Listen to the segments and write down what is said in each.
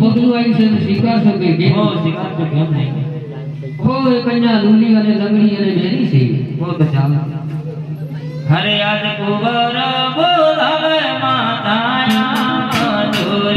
પગલું આવી છે સ્વીકારશો કે કેમ? હો શીખાડશો કેમ નહીં? હો એ કન્યા લૂલી અને લંગડી અને બેરી છે. હો તો ચાલો. હરે આજ કુંવર બોલાવે માતાયા જોરે.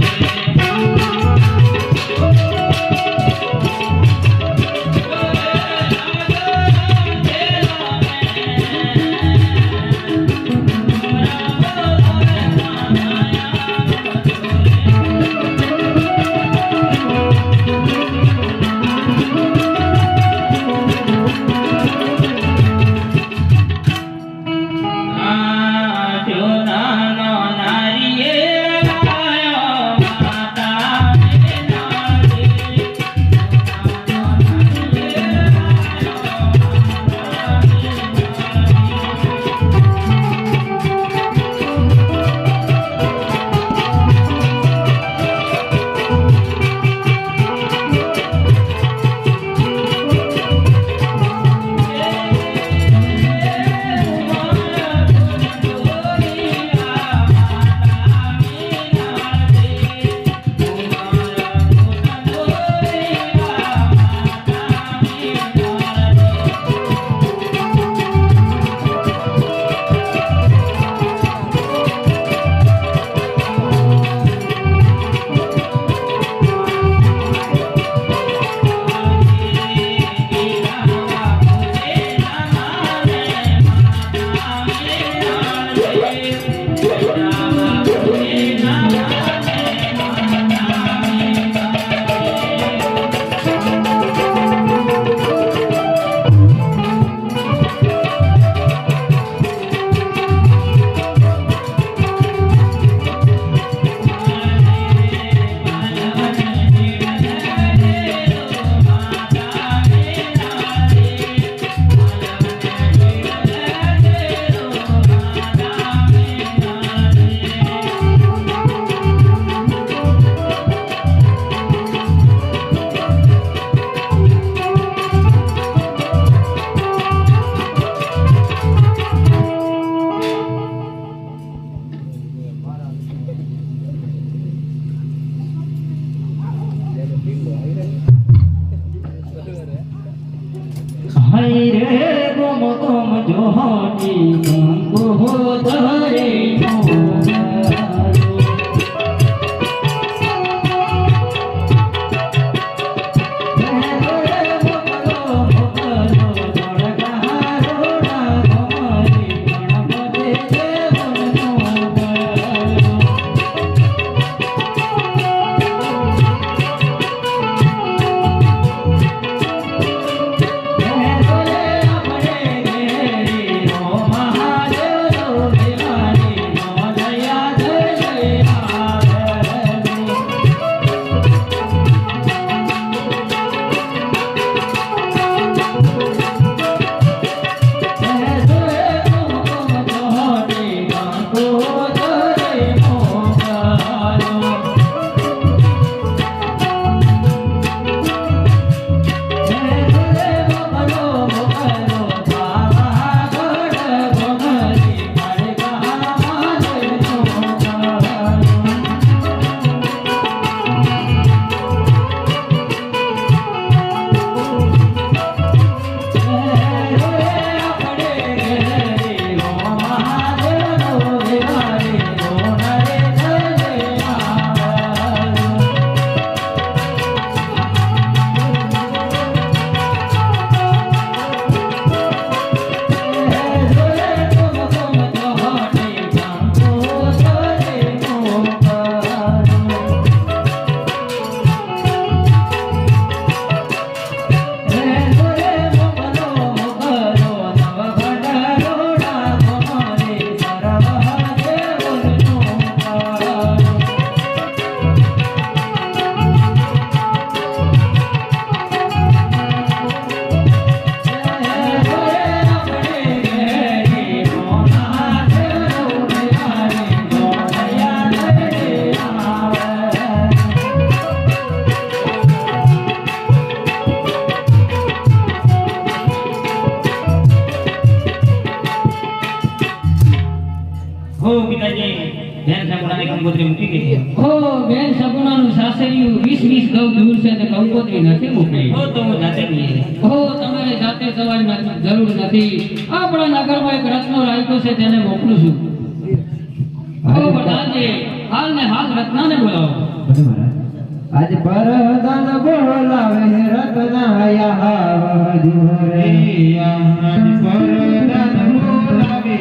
હરે ગોમ ગોમ જોહની ગંગો ધરે કંકોત્રી મૂકી ગઈ હો બેન સગુણાનું સાસરિયું 20 ગૌ દૂર છે તે કંકોત્રી નથી મોકલી. હો તો હું જાતે લઈએ હો તમારે જાતે જવાની જરૂર નથી. આપણા નગરમાં એક રત્નો રાખ્યો છે તેને મોકલું છું. હો બધાજે હાલ ને હાલ રત્નાને બોલાવો. બધું મહારાજ આજ પરદાન બોલાવે રત્નાયા હજુરે આજ પરદાન બોલાવે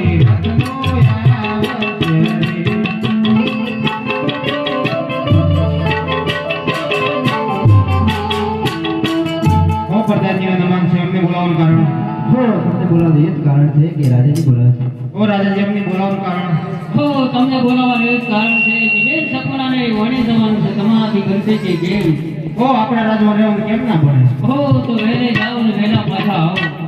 નમન છે અમને બોલાવવાનું કારણ હો તમને બોલાવે એ જ કારણ છે કે રાજાજી બોલાવે છે. ઓ રાજાજી અમને બોલાવવાનું કારણ હો તમને બોલાવવાનું એ જ કારણ છે કે બેન સગુણાને વણી જવાનું છે. તમારાથી કરશે કે કેમ? ઓ આપણા રાજમાં રહેવાનું કેમ ના પડે હો તો વહેલે જાઓ ને વહેલા પાછા આવો.